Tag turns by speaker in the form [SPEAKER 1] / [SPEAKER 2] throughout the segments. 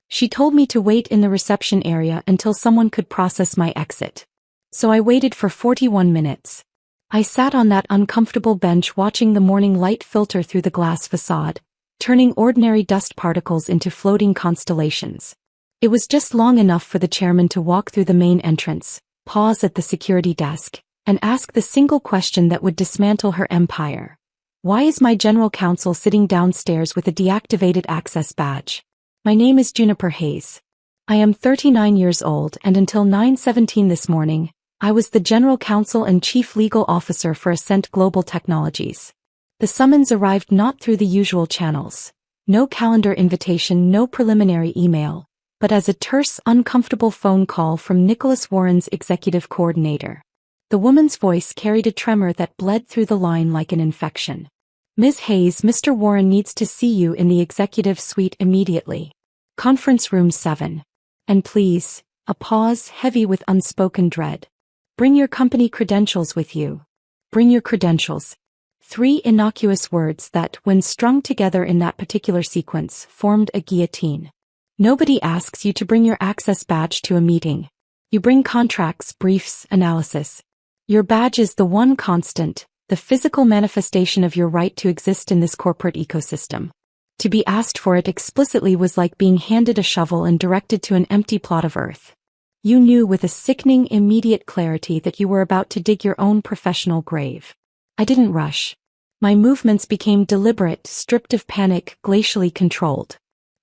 [SPEAKER 1] She told me to wait in the reception area until someone could process my exit. So I waited for 41 minutes. I sat on that uncomfortable bench watching the morning light filter through the glass facade, turning ordinary dust particles into floating constellations. It was just long enough for the chairman to walk through the main entrance, pause at the security desk, and ask the single question that would dismantle her empire. Why is my general counsel sitting downstairs with a deactivated access badge? My name is Juniper Hayes. I am 39 years old, and until 9:17 this morning, I was the general counsel and chief legal officer for Ascent Global Technologies. The summons arrived not through the usual channels. No calendar invitation, no preliminary email, but as a terse, uncomfortable phone call from Nicholas Warren's executive coordinator. The woman's voice carried a tremor that bled through the line like an infection. Ms. Hayes, Mr. Warren needs to see you in the executive suite immediately. Conference room 7. And please, a pause heavy with unspoken dread. Bring your company credentials with you. Bring your credentials. 3 innocuous words that, when strung together in that particular sequence, formed a guillotine. Nobody asks you to bring your access badge to a meeting. You bring contracts, briefs, analysis. Your badge is the one constant, the physical manifestation of your right to exist in this corporate ecosystem. To be asked for it explicitly was like being handed a shovel and directed to an empty plot of earth. You knew with a sickening, immediate clarity that you were about to dig your own professional grave. I didn't rush. My movements became deliberate, stripped of panic, glacially controlled.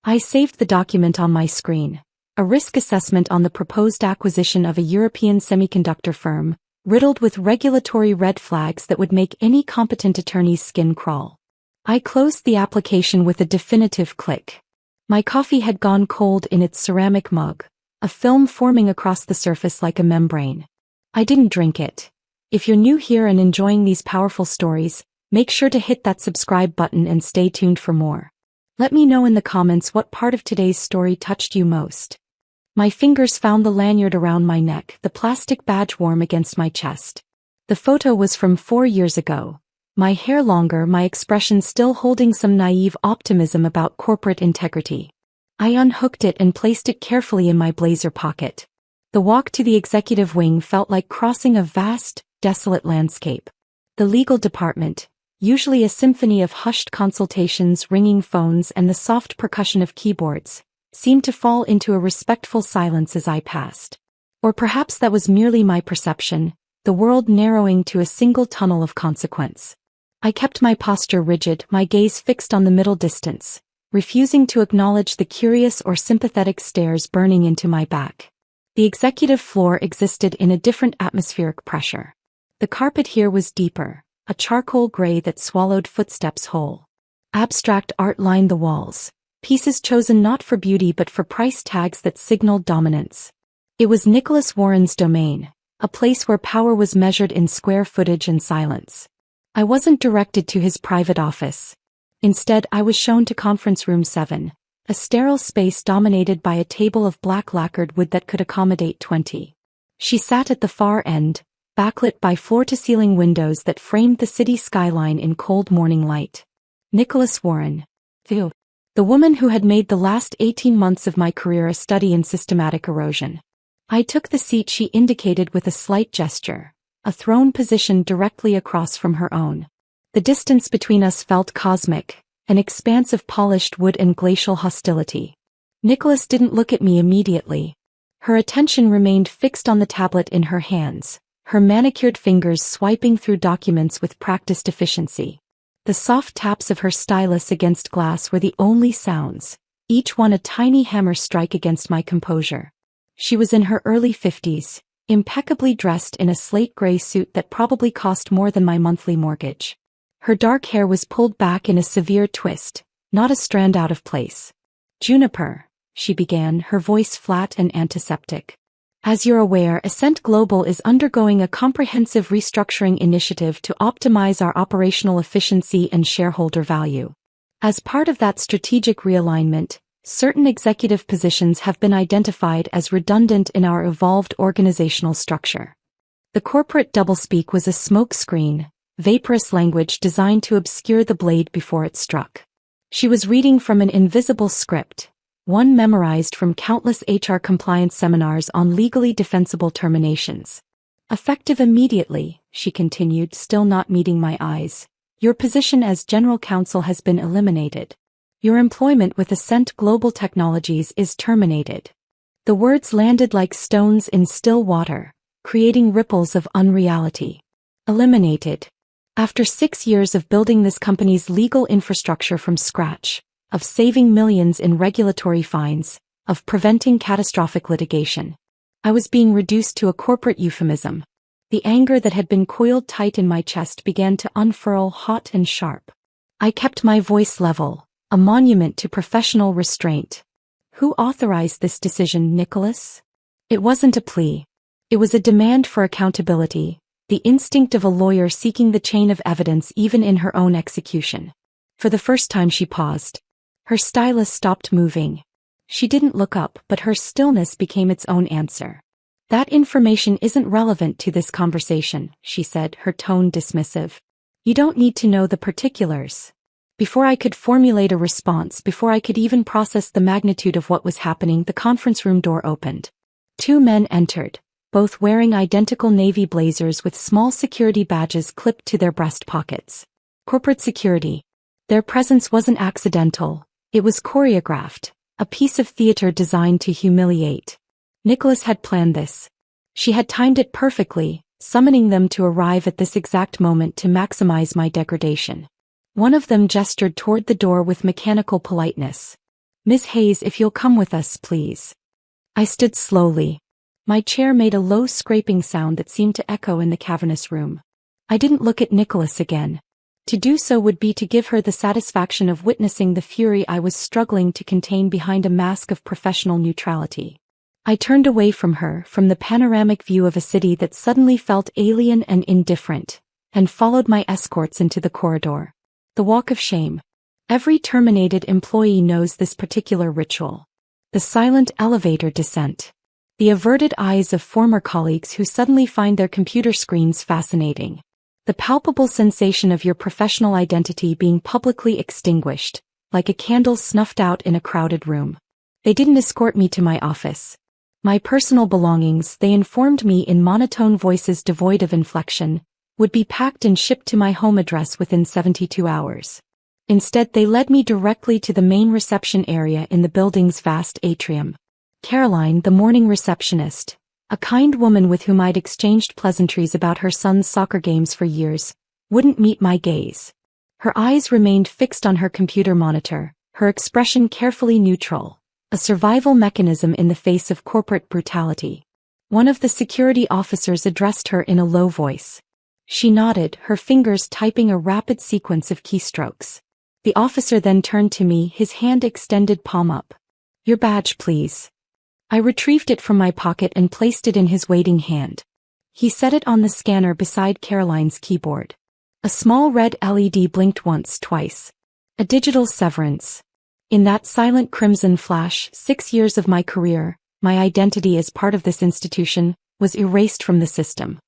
[SPEAKER 1] I saved the document on my screen. A risk assessment on the proposed acquisition of a European semiconductor firm, riddled with regulatory red flags that would make any competent attorney's skin crawl. I closed the application with a definitive click. My coffee had gone cold in its ceramic mug, a film forming across the surface like a membrane. I didn't drink it. If you're new here and enjoying these powerful stories, make sure to hit that subscribe button and stay tuned for more. Let me know in the comments what part of today's story touched you most. My fingers found the lanyard around my neck, the plastic badge warm against my chest. The photo was from 4 years ago. My hair longer, my expression still holding some naive optimism about corporate integrity. I unhooked it and placed it carefully in my blazer pocket. The walk to the executive wing felt like crossing a vast, desolate landscape. The legal department, usually a symphony of hushed consultations, ringing phones, and the soft percussion of keyboards, seemed to fall into a respectful silence as I passed. Or perhaps that was merely my perception, the world narrowing to a single tunnel of consequence. I kept my posture rigid, my gaze fixed on the middle distance, refusing to acknowledge the curious or sympathetic stares burning into my back. The executive floor existed in a different atmospheric pressure. The carpet here was deeper, a charcoal gray that swallowed footsteps whole. Abstract art lined the walls, pieces chosen not for beauty but for price tags that signaled dominance. It was Nicholas Warren's domain, a place where power was measured in square footage and silence. I wasn't directed to his private office. Instead, I was shown to conference room 7, a sterile space dominated by a table of black lacquered wood that could accommodate 20. She sat at the far end, backlit by floor-to-ceiling windows that framed the city skyline in cold morning light. Nicholas Warren. The woman who had made the last 18 months of my career a study in systematic erosion. I took the seat she indicated with a slight gesture, a throne positioned directly across from her own. The distance between us felt cosmic, an expanse of polished wood and glacial hostility. Nicholas didn't look at me immediately. Her attention remained fixed on the tablet in her hands, her manicured fingers swiping through documents with practiced efficiency. The soft taps of her stylus against glass were the only sounds, each one a tiny hammer strike against my composure. She was in her early 50s, impeccably dressed in a slate gray suit that probably cost more than my monthly mortgage. Her dark hair was pulled back in a severe twist, not a strand out of place. "Juniper," she began, her voice flat and antiseptic. "As you're aware, Ascent Global is undergoing a comprehensive restructuring initiative to optimize our operational efficiency and shareholder value. As part of that strategic realignment, certain executive positions have been identified as redundant in our evolved organizational structure." The corporate doublespeak was a smokescreen, vaporous language designed to obscure the blade before it struck. She was reading from an invisible script, one memorized from countless HR compliance seminars on legally defensible terminations. Effective immediately, she continued, still not meeting my eyes. Your position as general counsel has been eliminated. Your employment with Ascent Global Technologies is terminated. The words landed like stones in still water, creating ripples of unreality. Eliminated. After 6 years of building this company's legal infrastructure from scratch, of saving millions in regulatory fines, of preventing catastrophic litigation, I was being reduced to a corporate euphemism. The anger that had been coiled tight in my chest began to unfurl hot and sharp. I kept my voice level, a monument to professional restraint. Who authorized this decision, Nicholas? It wasn't a plea. It was a demand for accountability, the instinct of a lawyer seeking the chain of evidence even in her own execution. For the first time she paused. Her stylus stopped moving. She didn't look up, but her stillness became its own answer. That information isn't relevant to this conversation, she said, her tone dismissive. You don't need to know the particulars. Before I could formulate a response, before I could even process the magnitude of what was happening, the conference room door opened. 2 men entered, both wearing identical navy blazers with small security badges clipped to their breast pockets. Corporate security. Their presence wasn't accidental, it was choreographed, a piece of theater designed to humiliate. Nicholas had planned this. She had timed it perfectly, summoning them to arrive at this exact moment to maximize my degradation. One of them gestured toward the door with mechanical politeness. Miss Hayes, if you'll come with us, please. I stood slowly. My chair made a low scraping sound that seemed to echo in the cavernous room. I didn't look at Nicholas again. To do so would be to give her the satisfaction of witnessing the fury I was struggling to contain behind a mask of professional neutrality. I turned away from her, from the panoramic view of a city that suddenly felt alien and indifferent, and followed my escorts into the corridor. The walk of shame. Every terminated employee knows this particular ritual. The silent elevator descent. The averted eyes of former colleagues who suddenly find their computer screens fascinating. The palpable sensation of your professional identity being publicly extinguished, like a candle snuffed out in a crowded room. They didn't escort me to my office. My personal belongings, they informed me in monotone voices devoid of inflection, would be packed and shipped to my home address within 72 hours. Instead, they led me directly to the main reception area in the building's vast atrium. Caroline, the morning receptionist, a kind woman with whom I'd exchanged pleasantries about her son's soccer games for years, wouldn't meet my gaze. Her eyes remained fixed on her computer monitor, her expression carefully neutral, a survival mechanism in the face of corporate brutality. One of the security officers addressed her in a low voice. She nodded, her fingers typing a rapid sequence of keystrokes. The officer then turned to me, his hand extended, palm up. Your badge, please. I retrieved it from my pocket and placed it in his waiting hand. He set it on the scanner beside Caroline's keyboard. A small red LED blinked once, twice. A digital severance. In that silent crimson flash, 6 years of my career, my identity as part of this institution, was erased from the system.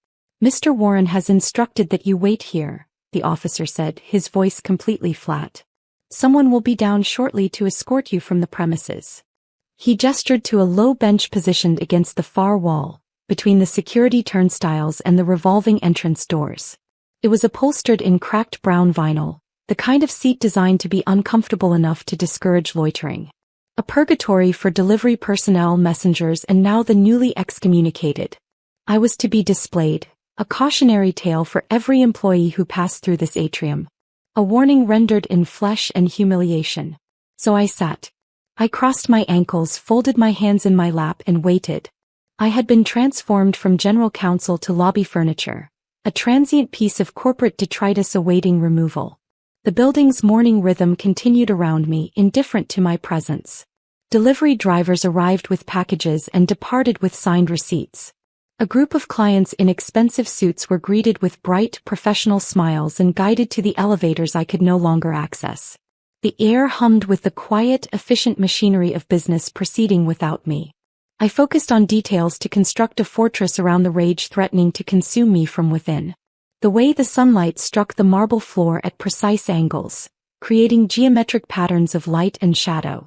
[SPEAKER 1] Mr. Warren has instructed that you wait here, the officer said, his voice completely flat. Someone will be down shortly to escort you from the premises. He gestured to a low bench positioned against the far wall, between the security turnstiles and the revolving entrance doors. It was upholstered in cracked brown vinyl, the kind of seat designed to be uncomfortable enough to discourage loitering. A purgatory for delivery personnel, messengers, and now the newly excommunicated. I was to be displayed, a cautionary tale for every employee who passed through this atrium. A warning rendered in flesh and humiliation. So I sat. I crossed my ankles, folded my hands in my lap, and waited. I had been transformed from general counsel to lobby furniture, a transient piece of corporate detritus awaiting removal. The building's morning rhythm continued around me, indifferent to my presence. Delivery drivers arrived with packages and departed with signed receipts. A group of clients in expensive suits were greeted with bright, professional smiles and guided to the elevators I could no longer access. The air hummed with the quiet, efficient machinery of business proceeding without me. I focused on details to construct a fortress around the rage threatening to consume me from within. The way the sunlight struck the marble floor at precise angles, creating geometric patterns of light and shadow.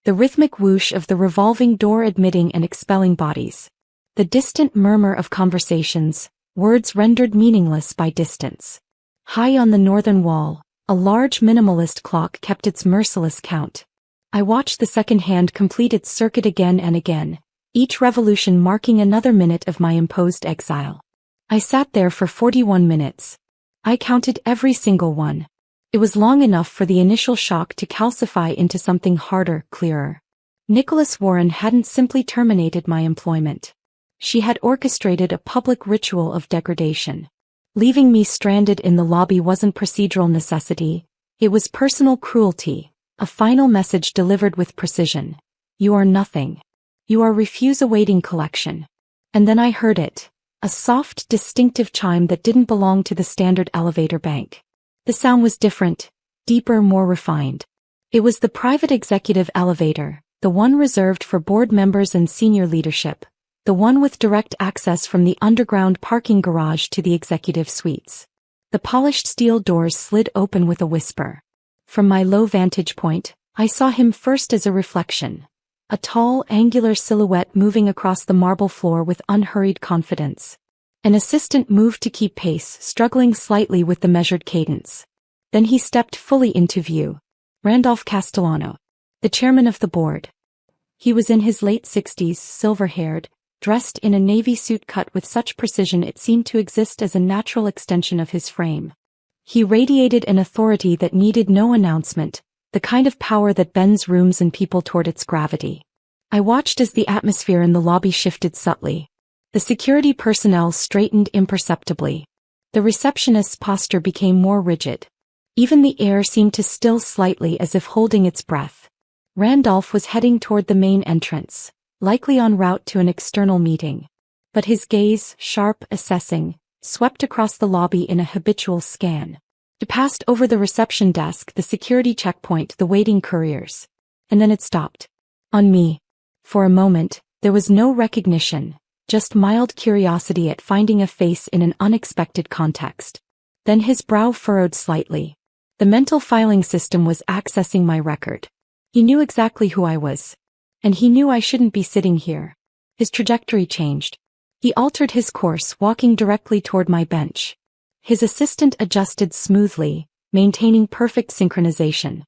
[SPEAKER 1] the rhythmic whoosh of the revolving door admitting and expelling bodies. The distant murmur of conversations, words rendered meaningless by distance. High on the northern wall, a large minimalist clock kept its merciless count. I watched the second hand complete its circuit again and again, each revolution marking another minute of my imposed exile. I sat there for 41 minutes. I counted every single one. It was long enough for the initial shock to calcify into something harder, clearer. Nicholas Warren hadn't simply terminated my employment. She had orchestrated a public ritual of degradation. Leaving me stranded in the lobby wasn't procedural necessity, it was personal cruelty, a final message delivered with precision. You are nothing. You are refuse awaiting collection. And then I heard it. A soft, distinctive chime that didn't belong to the standard elevator bank. The sound was different, deeper, more refined. It was the private executive elevator, the one reserved for board members and senior leadership, the one with direct access from the underground parking garage to the executive suites. The polished steel doors slid open with a whisper. From my low vantage point, I saw him first as a reflection. A tall, angular silhouette moving across the marble floor with unhurried confidence. An assistant moved to keep pace, struggling slightly with the measured cadence. Then he stepped fully into view. Randolph Castellano, the chairman of the board. He was in his late 60s, silver-haired, dressed in a navy suit cut with such precision it seemed to exist as a natural extension of his frame. He radiated an authority that needed no announcement, the kind of power that bends rooms and people toward its gravity. I watched as the atmosphere in the lobby shifted subtly. The security personnel straightened imperceptibly. The receptionist's posture became more rigid. Even the air seemed to still slightly as if holding its breath. Randolph was heading toward the main entrance, likely en route to an external meeting. But his gaze, sharp, assessing, swept across the lobby in a habitual scan. It passed over the reception desk, the security checkpoint, the waiting couriers. And then it stopped. On me. For a moment, there was no recognition, just mild curiosity at finding a face in an unexpected context. Then his brow furrowed slightly. The mental filing system was accessing my record. He knew exactly who I was. And he knew I shouldn't be sitting here. His trajectory changed. He altered his course, walking directly toward my bench. His assistant adjusted smoothly, maintaining perfect synchronization.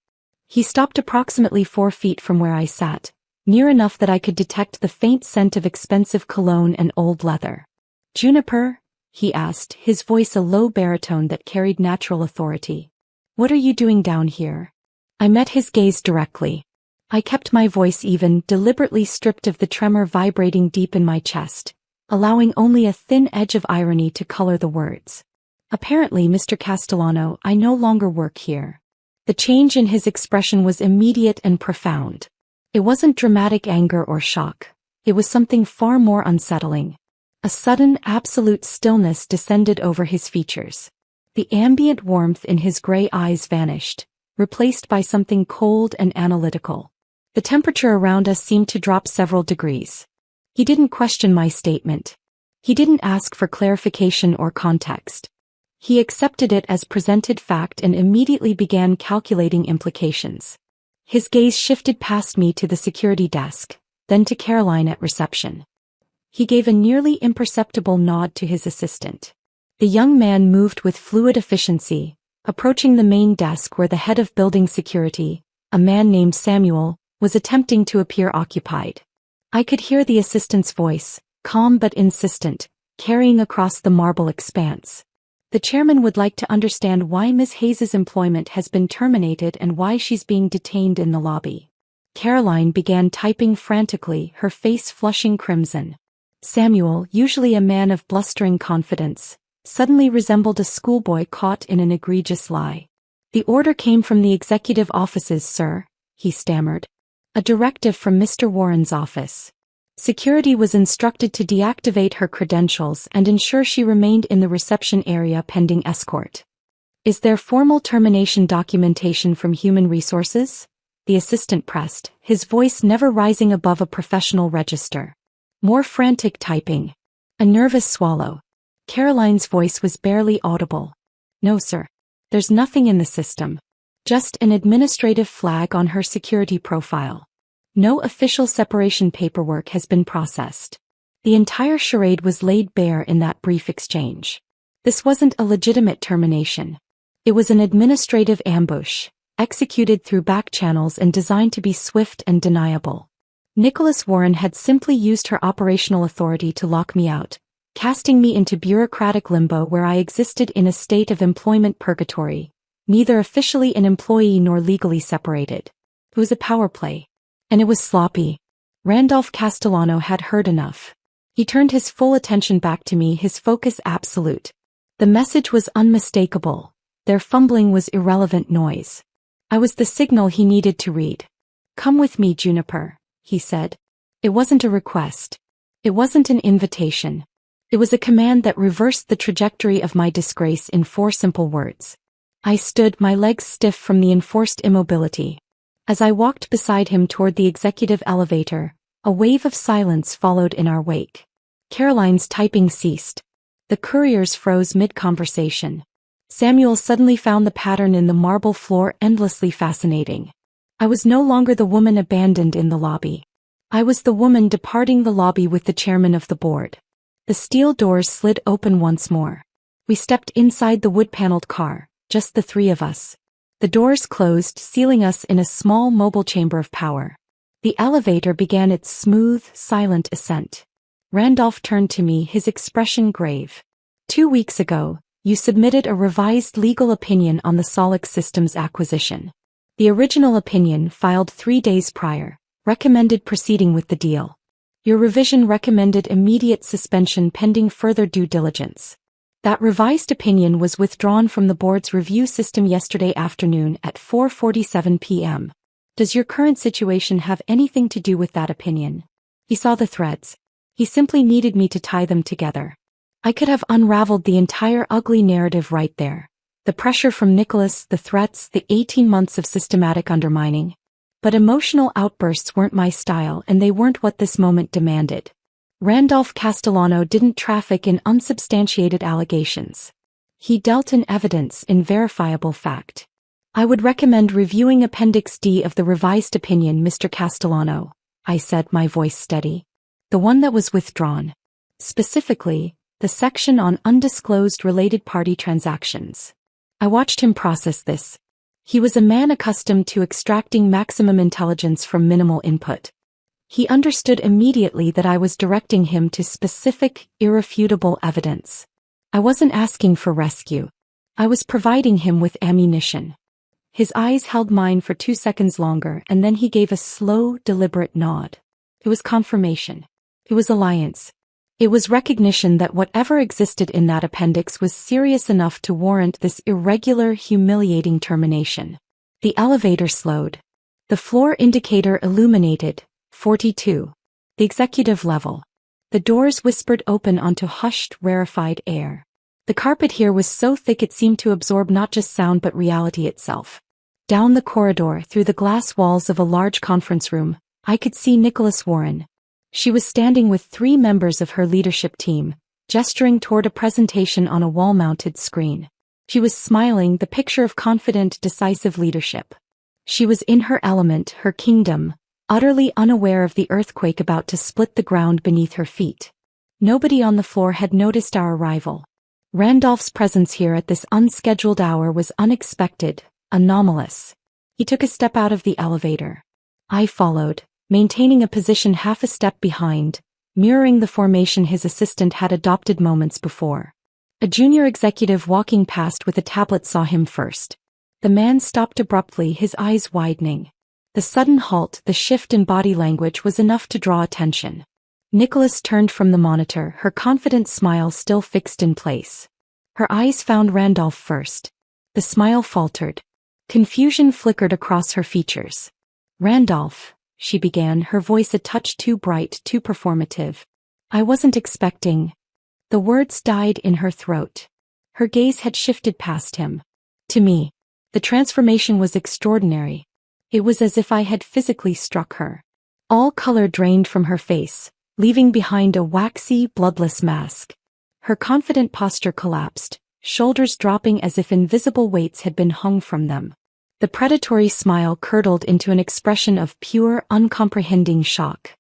[SPEAKER 1] He stopped approximately 4 feet from where I sat, near enough that I could detect the faint scent of expensive cologne and old leather. "Juniper?" he asked, his voice a low baritone that carried natural authority. "What are you doing down here?" I met his gaze directly. I kept my voice even, deliberately stripped of the tremor vibrating deep in my chest, allowing only a thin edge of irony to color the words. "Apparently, Mr. Castellano, I no longer work here." The change in his expression was immediate and profound. It wasn't dramatic anger or shock. It was something far more unsettling. A sudden, absolute stillness descended over his features. The ambient warmth in his gray eyes vanished, replaced by something cold and analytical. The temperature around us seemed to drop several degrees. He didn't question my statement. He didn't ask for clarification or context. He accepted it as presented fact and immediately began calculating implications. His gaze shifted past me to the security desk, then to Caroline at reception. He gave a nearly imperceptible nod to his assistant. The young man moved with fluid efficiency, approaching the main desk where the head of building security, a man named Samuel, was attempting to appear occupied. I could hear the assistant's voice, calm but insistent, carrying across the marble expanse. "The chairman would like to understand why Ms. Hayes's employment has been terminated and why she's being detained in the lobby." Caroline began typing frantically, her face flushing crimson. Samuel, usually a man of blustering confidence, suddenly resembled a schoolboy caught in an egregious lie. "The order came from the executive offices, sir," he stammered. "A directive from Mr. Warren's office. Security was instructed to deactivate her credentials and ensure she remained in the reception area pending escort." "Is there formal termination documentation from Human Resources?" the assistant pressed, his voice never rising above a professional register. More frantic typing. A nervous swallow. Caroline's voice was barely audible. "No, sir. There's nothing in the system. Just an administrative flag on her security profile." No official separation paperwork has been processed. The entire charade was laid bare in that brief exchange. This wasn't a legitimate termination. It was an administrative ambush, executed through back channels and designed to be swift and deniable. Nicholas Warren had simply used her operational authority to lock me out, casting me into bureaucratic limbo where I existed in a state of employment purgatory, neither officially an employee nor legally separated. It was a power play. And it was sloppy. Randolph Castellano had heard enough. He turned his full attention back to me, his focus absolute. The message was unmistakable. Their fumbling was irrelevant noise. I was the signal he needed to read. "Come with me, Juniper," he said. It wasn't a request. It wasn't an invitation. It was a command that reversed the trajectory of my disgrace in 4 simple words. I stood, my legs stiff from the enforced immobility. As I walked beside him toward the executive elevator, a wave of silence followed in our wake. Caroline's typing ceased. The couriers froze mid-conversation. Samuel suddenly found the pattern in the marble floor endlessly fascinating. I was no longer the woman abandoned in the lobby. I was the woman departing the lobby with the chairman of the board. The steel doors slid open once more. We stepped inside the wood-paneled car, just the 3 of us. The doors closed, sealing us in a small mobile chamber of power. The elevator began its smooth, silent ascent. Randolph turned to me, his expression grave. 2 weeks ago, you submitted a revised legal opinion on the Solix Systems acquisition. The original opinion, filed 3 days prior, recommended proceeding with the deal. Your revision recommended immediate suspension pending further due diligence. That revised opinion was withdrawn from the board's review system yesterday afternoon at 4:47 p.m. Does your current situation have anything to do with that opinion? He saw the threads. He simply needed me to tie them together. I could have unraveled the entire ugly narrative right there. The pressure from Nicholas, the threats, the 18 months of systematic undermining. But emotional outbursts weren't my style, and they weren't what this moment demanded. Randolph Castellano didn't traffic in unsubstantiated allegations. He dealt in evidence, in verifiable fact. I would recommend reviewing Appendix D of the revised opinion, Mr. Castellano, I said, my voice steady. The one that was withdrawn. Specifically, the section on undisclosed related party transactions. I watched him process this. He was a man accustomed to extracting maximum intelligence from minimal input. He understood immediately that I was directing him to specific, irrefutable evidence. I wasn't asking for rescue. I was providing him with ammunition. His eyes held mine for 2 seconds longer, and then he gave a slow, deliberate nod. It was confirmation. It was alliance. It was recognition that whatever existed in that appendix was serious enough to warrant this irregular, humiliating termination. The elevator slowed. The floor indicator illuminated. 42. The executive level. The doors whispered open onto hushed, rarefied air. The carpet here was so thick it seemed to absorb not just sound but reality itself. Down the corridor, through the glass walls of a large conference room, I could see Nicholas Warren. She was standing with 3 members of her leadership team, gesturing toward a presentation on a wall-mounted screen. She was smiling, the picture of confident, decisive leadership. She was in her element, her kingdom, utterly unaware of the earthquake about to split the ground beneath her feet. Nobody on the floor had noticed our arrival. Randolph's presence here at this unscheduled hour was unexpected, anomalous. He took a step out of the elevator. I followed, maintaining a position half a step behind, mirroring the formation his assistant had adopted moments before. A junior executive walking past with a tablet saw him first. The man stopped abruptly, his eyes widening. The sudden halt, the shift in body language was enough to draw attention. Nicholas turned from the monitor, her confident smile still fixed in place. Her eyes found Randolph first. The smile faltered. Confusion flickered across her features. "Randolph," she began, her voice a touch too bright, too performative. "I wasn't expecting." The words died in her throat. Her gaze had shifted past him. To me. The transformation was extraordinary. It was as if I had physically struck her. All color drained from her face, leaving behind a waxy, bloodless mask. Her confident posture collapsed, shoulders dropping as if invisible weights had been hung from them. The predatory smile curdled into an expression of pure, uncomprehending shock.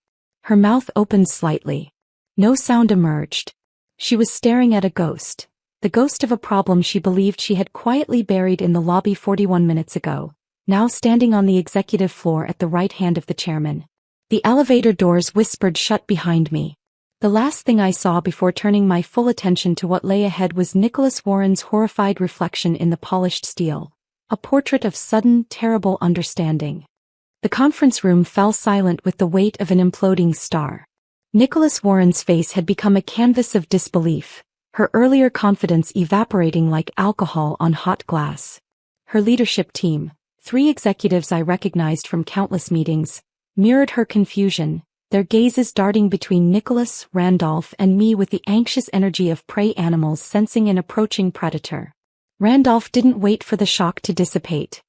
[SPEAKER 1] Her mouth opened slightly. No sound emerged. She was staring at a ghost. The ghost of a problem she believed she had quietly buried in the lobby 41 minutes ago, now standing on the executive floor at the right hand of the chairman. The elevator doors whispered shut behind me. The last thing I saw before turning my full attention to what lay ahead was Nicholas Warren's horrified reflection in the polished steel, a portrait of sudden, terrible understanding. The conference room fell silent with the weight of an imploding star. Nicholas Warren's face had become a canvas of disbelief, her earlier confidence evaporating like alcohol on hot glass. Her leadership team, 3 executives I recognized from countless meetings, mirrored her confusion, their gazes darting between Nicholas, Randolph, and me with the anxious energy of prey animals sensing an approaching predator. Randolph didn't wait for the shock to dissipate.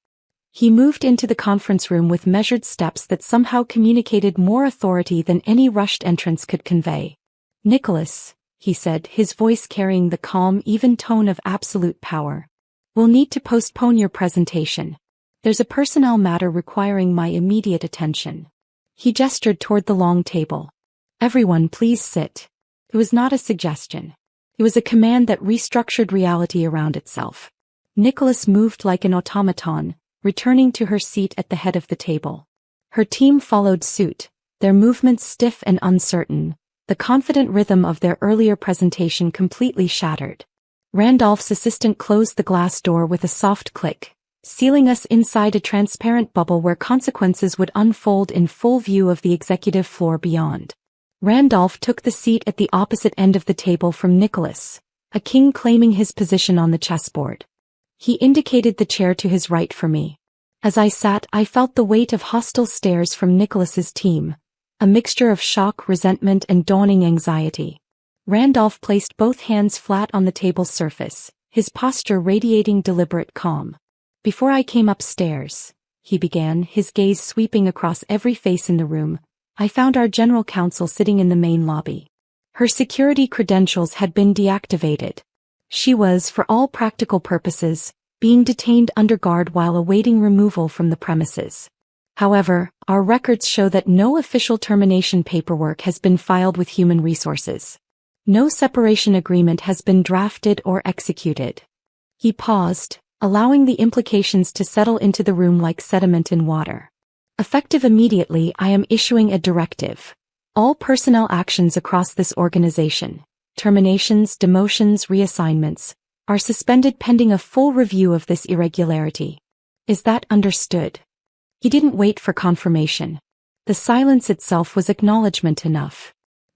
[SPEAKER 1] He moved into the conference room with measured steps that somehow communicated more authority than any rushed entrance could convey. "Nicholas," he said, his voice carrying the calm, even tone of absolute power. "We'll need to postpone your presentation. There's a personnel matter requiring my immediate attention." He gestured toward the long table. "Everyone please sit." It was not a suggestion. It was a command that restructured reality around itself. Nicholas moved like an automaton, returning to her seat at the head of the table. Her team followed suit, their movements stiff and uncertain, the confident rhythm of their earlier presentation completely shattered. Randolph's assistant closed the glass door with a soft click, sealing us inside a transparent bubble where consequences would unfold in full view of the executive floor beyond. Randolph took the seat at the opposite end of the table from Nicholas, a king claiming his position on the chessboard. He indicated the chair to his right for me. As I sat, I felt the weight of hostile stares from Nicholas's team, a mixture of shock, resentment, and dawning anxiety. Randolph placed both hands flat on the table's surface, his posture radiating deliberate calm. "Before I came upstairs," he began, his gaze sweeping across every face in the room, "I found our general counsel sitting in the main lobby. Her security credentials had been deactivated. She was, for all practical purposes, being detained under guard while awaiting removal from the premises. However, our records show that no official termination paperwork has been filed with Human Resources. No separation agreement has been drafted or executed." He paused, allowing the implications to settle into the room like sediment in water. "Effective immediately, I am issuing a directive. All personnel actions across this organization, terminations, demotions, reassignments, are suspended pending a full review of this irregularity. Is that understood?" He didn't wait for confirmation. The silence itself was acknowledgement enough.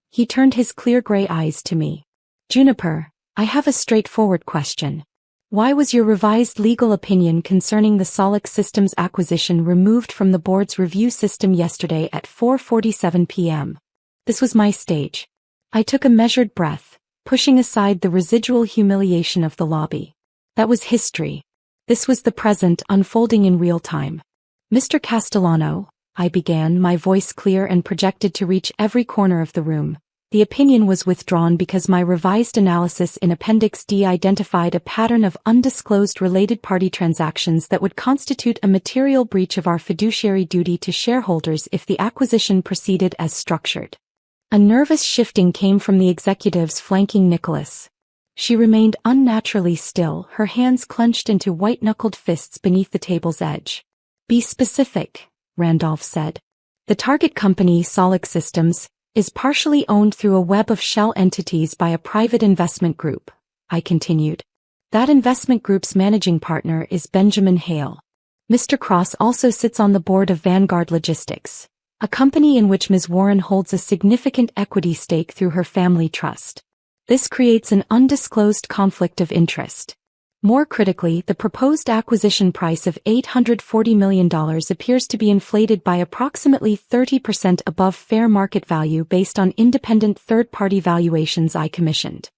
[SPEAKER 1] He turned his clear gray eyes to me. "Juniper, I have a straightforward question. Why was your revised legal opinion concerning the Solix Systems acquisition removed from the board's review system yesterday at 4:47 p.m.? This was my stage. I took a measured breath, pushing aside the residual humiliation of the lobby. That was history. This was the present unfolding in real time. "Mr. Castellano," I began, my voice clear and projected to reach every corner of the room. "The opinion was withdrawn because my revised analysis in Appendix D identified a pattern of undisclosed related party transactions that would constitute a material breach of our fiduciary duty to shareholders if the acquisition proceeded as structured." A nervous shifting came from the executives flanking Nicholas. She remained unnaturally still, her hands clenched into white-knuckled fists beneath the table's edge. "Be specific," Randolph said. "The target company, Solix Systems, is partially owned through a web of shell entities by a private investment group," I continued. "That investment group's managing partner is Benjamin Hale. Mr. Cross also sits on the board of Vanguard Logistics, a company in which Ms. Warren holds a significant equity stake through her family trust. This creates an undisclosed conflict of interest. More critically, the proposed acquisition price of $840 million appears to be inflated by approximately 30% above fair market value based on independent third-party valuations I commissioned."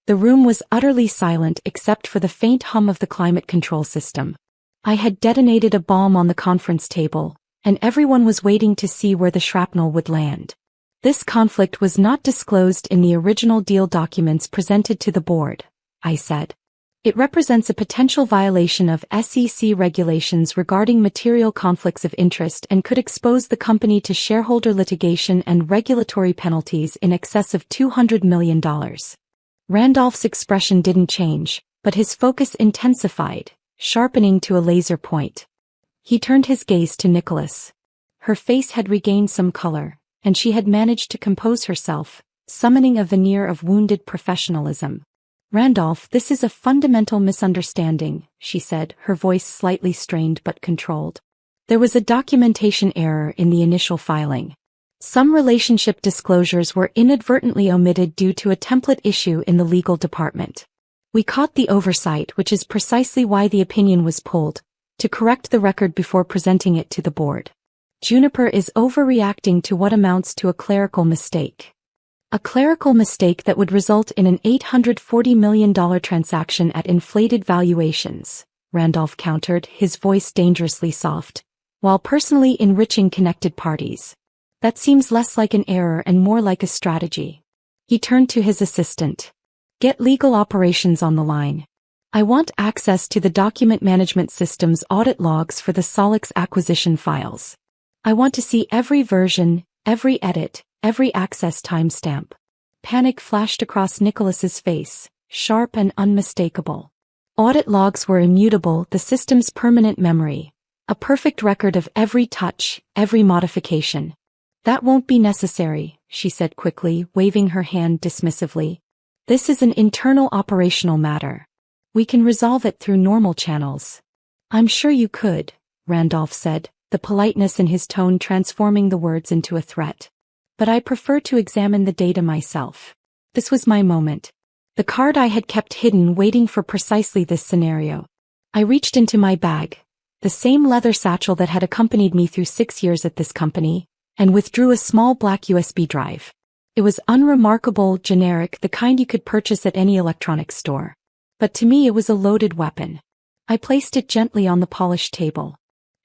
[SPEAKER 1] The room was utterly silent except for the faint hum of the climate control system. I had detonated a bomb on the conference table, and everyone was waiting to see where the shrapnel would land. "This conflict was not disclosed in the original deal documents presented to the board," I said. It represents a potential violation of SEC regulations regarding material conflicts of interest and could expose the company to shareholder litigation and regulatory penalties in excess of $200 million. Randolph's expression didn't change, but his focus intensified, sharpening to a laser point. He turned his gaze to Nicholas. Her face had regained some color, and she had managed to compose herself, summoning a veneer of wounded professionalism. "Randolph, this is a fundamental misunderstanding," she said, her voice slightly strained but controlled. "There was a documentation error in the initial filing. Some relationship disclosures were inadvertently omitted due to a template issue in the legal department. We caught the oversight, which is precisely why the opinion was pulled, to correct the record before presenting it to the board. Juniper is overreacting to what amounts to a clerical mistake. A clerical mistake that would result in an $840 million transaction at inflated valuations," Randolph countered, his voice dangerously soft, "while personally enriching connected parties. That seems less like an error and more like a strategy." He turned to his assistant. "Get legal operations on the line. I want access to the document management system's audit logs for the Solix acquisition files. I want to see every version, every edit, every access timestamp." Panic flashed across Nicholas's face, sharp and unmistakable. Audit logs were immutable, the system's permanent memory, a perfect record of every touch, every modification. "That won't be necessary," she said quickly, waving her hand dismissively. "This is an internal operational matter. We can resolve it through normal channels." "I'm sure you could," Randolph said, the politeness in his tone transforming the words into a threat. "But I prefer to examine the data myself." This was my moment. The card I had kept hidden, waiting for precisely this scenario. I reached into my bag, the same leather satchel that had accompanied me through 6 years at this company, and withdrew a small black USB drive. It was unremarkable, generic, the kind you could purchase at any electronics store. But to me it was a loaded weapon. I placed it gently on the polished table.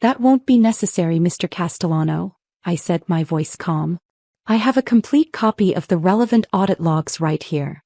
[SPEAKER 1] "That won't be necessary, Mr. Castellano," I said, my voice calm. "I have a complete copy of the relevant audit logs right here."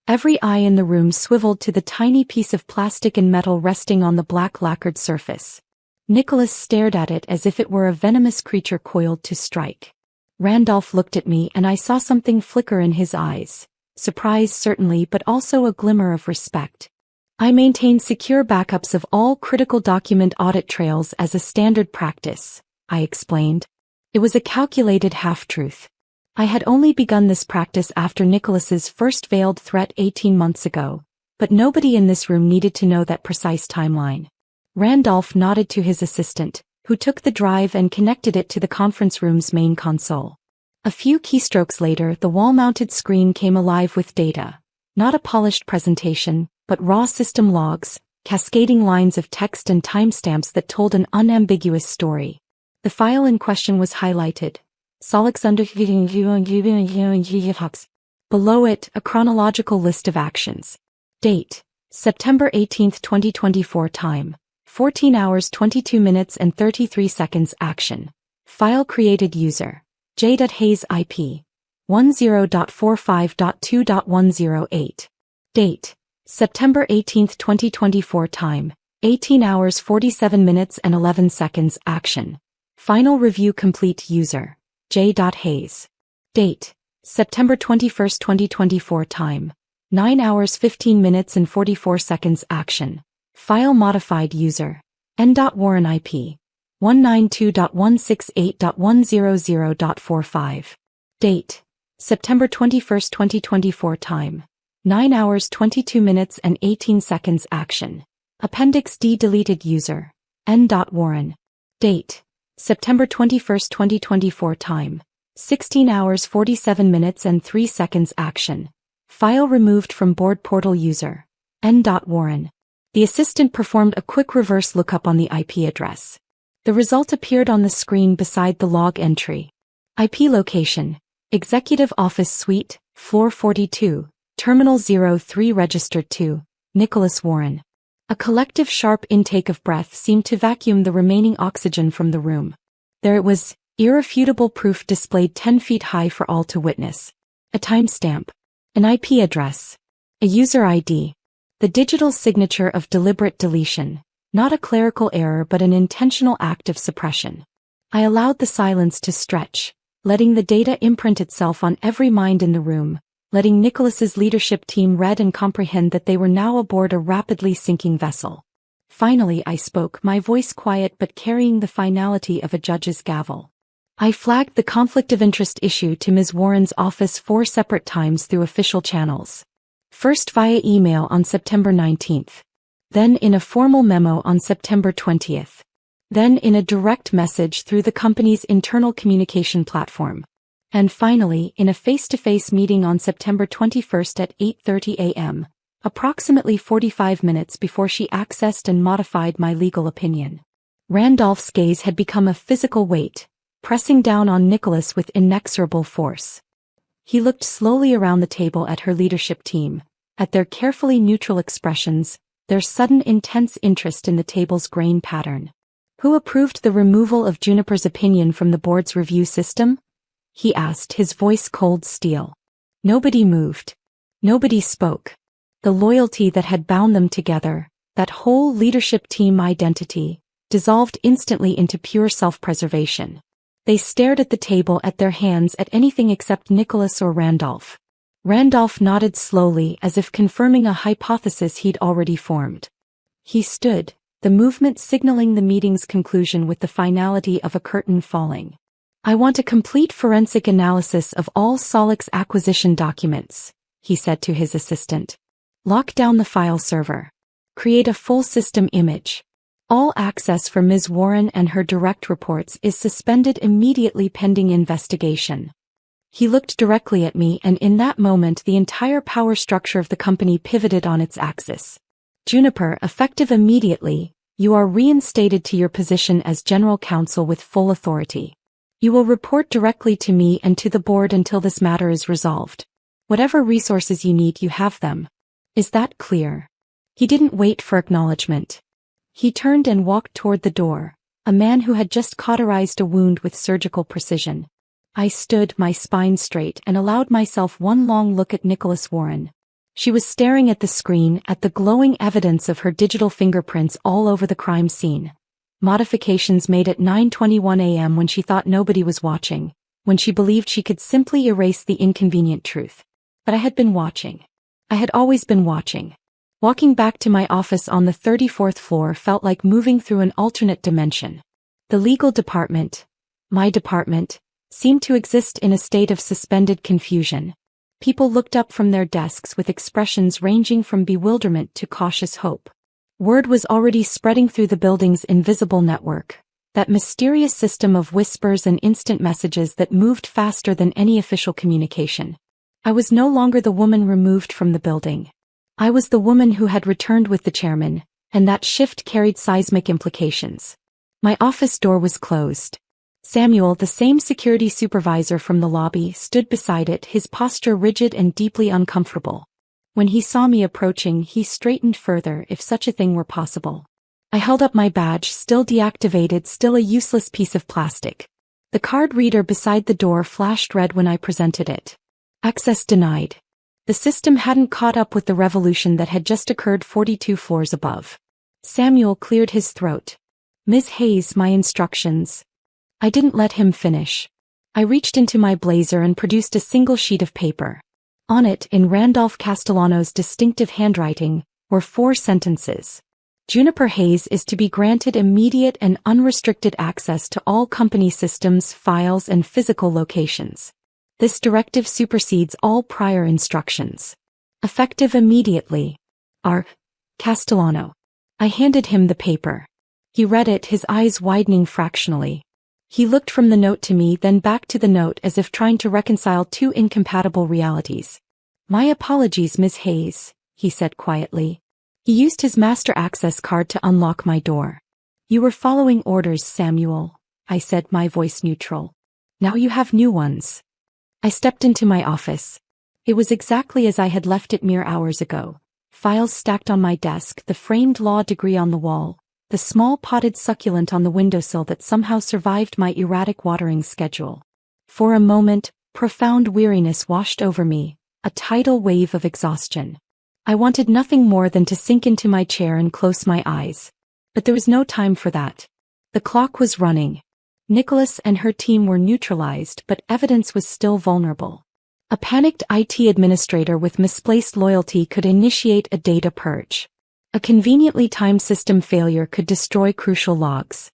[SPEAKER 1] Every eye in the room swiveled to the tiny piece of plastic and metal resting on the black lacquered surface. Nicholas stared at it as if it were a venomous creature coiled to strike. Randolph looked at me and I saw something flicker in his eyes. Surprise certainly, but also a glimmer of respect. "I maintain secure backups of all critical document audit trails as a standard practice," I explained. It was a calculated half-truth. I had only begun this practice after Nicholas's first veiled threat 18 months ago, but nobody in this room needed to know that precise timeline. Randolph nodded to his assistant, who took the drive and connected it to the conference room's main console. A few keystrokes later, the wall-mounted screen came alive with data. Not a polished presentation, but raw system logs, cascading lines of text and timestamps that told an unambiguous story. The file in question was highlighted. Solix under. Below it, a chronological list of actions. Date: September 18, 2024. Time: 14 hours 22 minutes and 33 seconds. Action: File created user: J.Hayes IP 10.45.2.108. Date: September 18, 2024. Time: 18 hours 47 minutes and 11 seconds. Action: Final review complete user: J.Hayes. Date: September 21, 2024. Time: 9 hours 15 minutes and 44 seconds. Action: File modified user: N.Warren IP 192.168.100.45. Date: September 21, 2024. Time: 9 hours 22 minutes and 18 seconds. Action: Appendix D deleted user: N.Warren. Date: September 21, 2024. Time: 16 hours 47 minutes and 3 seconds. Action: File removed from board portal user: N.Warren. The assistant performed a quick reverse lookup on the IP address. The result appeared on the screen beside the log entry. IP location: Executive Office Suite, Floor 42, Terminal 03 registered to Nicholas Warren. A collective sharp intake of breath seemed to vacuum the remaining oxygen from the room. There it was, irrefutable proof displayed 10 feet high for all to witness. A timestamp. An IP address. A user ID. The digital signature of deliberate deletion, not a clerical error but an intentional act of suppression. I allowed the silence to stretch, letting the data imprint itself on every mind in the room, letting Nicholas's leadership team read and comprehend that they were now aboard a rapidly sinking vessel. Finally I spoke, my voice quiet but carrying the finality of a judge's gavel. I flagged the conflict of interest issue to Ms. Warren's office 4 separate times through official channels. First via email on September 19th. Then in a formal memo on September 20th. Then in a direct message through the company's internal communication platform. And finally in a face-to-face meeting on September 21st at 8:30 a.m., approximately 45 minutes before she accessed and modified my legal opinion. Randolph's gaze had become a physical weight, pressing down on Nicholas with inexorable force. He looked slowly around the table at her leadership team, at their carefully neutral expressions, their sudden intense interest in the table's grain pattern. Who approved the removal of Juniper's opinion from the board's review system? He asked, his voice cold steel. Nobody moved. Nobody spoke. The loyalty that had bound them together, that whole leadership team identity, dissolved instantly into pure self-preservation. They stared at the table, at their hands, at anything except Nicholas or Randolph. Randolph nodded slowly as if confirming a hypothesis he'd already formed. He stood, the movement signaling the meeting's conclusion with the finality of a curtain falling. I want a complete forensic analysis of all Solix acquisition documents, he said to his assistant. Lock down the file server. Create a full system image. All access for Ms. Warren and her direct reports is suspended immediately pending investigation. He looked directly at me, and in that moment the entire power structure of the company pivoted on its axis. Juniper, effective immediately, you are reinstated to your position as general counsel with full authority. You will report directly to me and to the board until this matter is resolved. Whatever resources you need, you have them. Is that clear? He didn't wait for acknowledgement. He turned and walked toward the door, a man who had just cauterized a wound with surgical precision. I stood, my spine straight, and allowed myself one long look at Nicholas Warren. She was staring at the screen, at the glowing evidence of her digital fingerprints all over the crime scene. Modifications made at 9:21 a.m. when she thought nobody was watching, when she believed she could simply erase the inconvenient truth. But I had been watching. I had always been watching. Walking back to my office on the 34th floor felt like moving through an alternate dimension. The legal department, my department, seemed to exist in a state of suspended confusion. People looked up from their desks with expressions ranging from bewilderment to cautious hope. Word was already spreading through the building's invisible network, that mysterious system of whispers and instant messages that moved faster than any official communication. I was no longer the woman removed from the building. I was the woman who had returned with the chairman, and that shift carried seismic implications. My office door was closed. Samuel, the same security supervisor from the lobby, stood beside it, his posture rigid and deeply uncomfortable. When he saw me approaching, he straightened further, if such a thing were possible. I held up my badge, still deactivated, still a useless piece of plastic. The card reader beside the door flashed red when I presented it. Access denied. The system hadn't caught up with the revolution that had just occurred 42 floors above. Samuel cleared his throat. Ms. Hayes, my instructions. I didn't let him finish. I reached into my blazer and produced a single sheet of paper. On it, in Randolph Castellano's distinctive handwriting, were 4 sentences. Juniper Hayes is to be granted immediate and unrestricted access to all company systems, files, and physical locations. This directive supersedes all prior instructions. Effective immediately. R. Castellano. I handed him the paper. He read it, his eyes widening fractionally. He looked from the note to me, then back to the note as if trying to reconcile 2 incompatible realities. My apologies, Ms. Hayes, he said quietly. He used his master access card to unlock my door. You were following orders, Samuel, I said, my voice neutral. Now you have new ones. I stepped into my office. It was exactly as I had left it mere hours ago. Files stacked on my desk, the framed law degree on the wall, the small potted succulent on the windowsill that somehow survived my erratic watering schedule. For a moment, profound weariness washed over me, a tidal wave of exhaustion. I wanted nothing more than to sink into my chair and close my eyes. But there was no time for that. The clock was running. Nicholas and her team were neutralized, but evidence was still vulnerable. A panicked IT administrator with misplaced loyalty could initiate a data purge. A conveniently timed system failure could destroy crucial logs.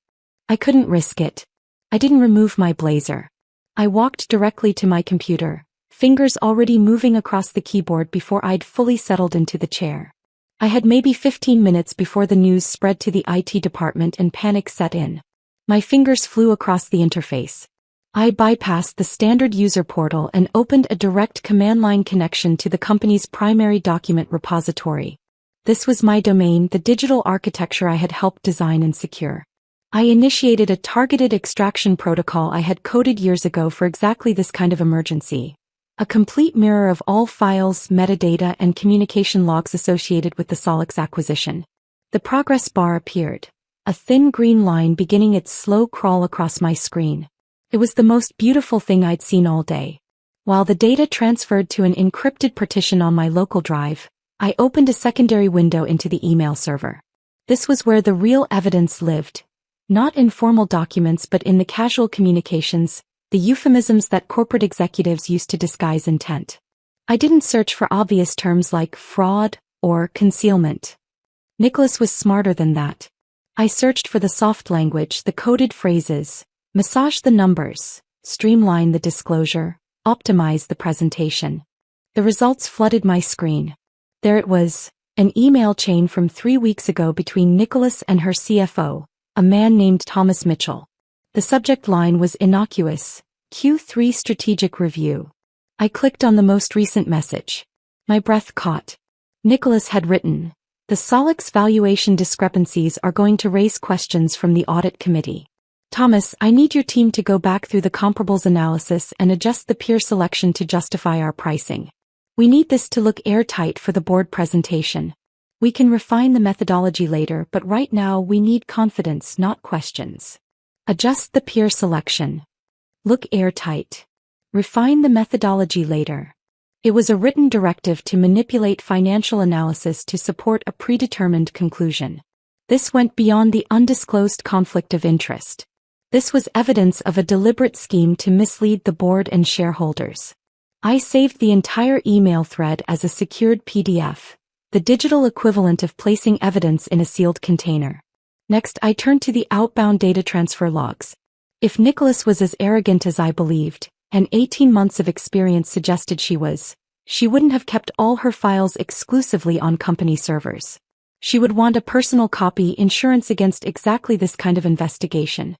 [SPEAKER 1] I couldn't risk it. I didn't remove my blazer. I walked directly to my computer, fingers already moving across the keyboard before I'd fully settled into the chair. I had maybe 15 minutes before the news spread to the IT department and panic set in. My fingers flew across the interface. I bypassed the standard user portal and opened a direct command line connection to the company's primary document repository. This was my domain, the digital architecture I had helped design and secure. I initiated a targeted extraction protocol I had coded years ago for exactly this kind of emergency. A complete mirror of all files, metadata, and communication logs associated with the Solix acquisition. The progress bar appeared, a thin green line beginning its slow crawl across my screen. It was the most beautiful thing I'd seen all day. While the data transferred to an encrypted partition on my local drive, I opened a secondary window into the email server. This was where the real evidence lived. Not in formal documents but in the casual communications, the euphemisms that corporate executives used to disguise intent. I didn't search for obvious terms like fraud or concealment. Nicholas was smarter than that. I searched for the soft language, the coded phrases, massage the numbers, streamline the disclosure, optimize the presentation. The results flooded my screen. There it was, an email chain from 3 weeks ago between Nicholas and her CFO, a man named Thomas Mitchell. The subject line was innocuous, Q3 Strategic Review. I clicked on the most recent message. My breath caught. Nicholas had written, "The Solix valuation discrepancies are going to raise questions from the audit committee. Thomas, I need your team to go back through the comparables analysis and adjust the peer selection to justify our pricing. We need this to look airtight for the board presentation. We can refine the methodology later, but right now we need confidence, not questions. Adjust the peer selection. Look airtight. Refine the methodology later." It was a written directive to manipulate financial analysis to support a predetermined conclusion. This went beyond the undisclosed conflict of interest. This was evidence of a deliberate scheme to mislead the board and shareholders. I saved the entire email thread as a secured PDF, the digital equivalent of placing evidence in a sealed container. Next, I turned to the outbound data transfer logs. If Nicholas was as arrogant as I believed, and 18 months of experience suggested she wouldn't have kept all her files exclusively on company servers. She would want a personal copy, insurance against exactly this kind of investigation.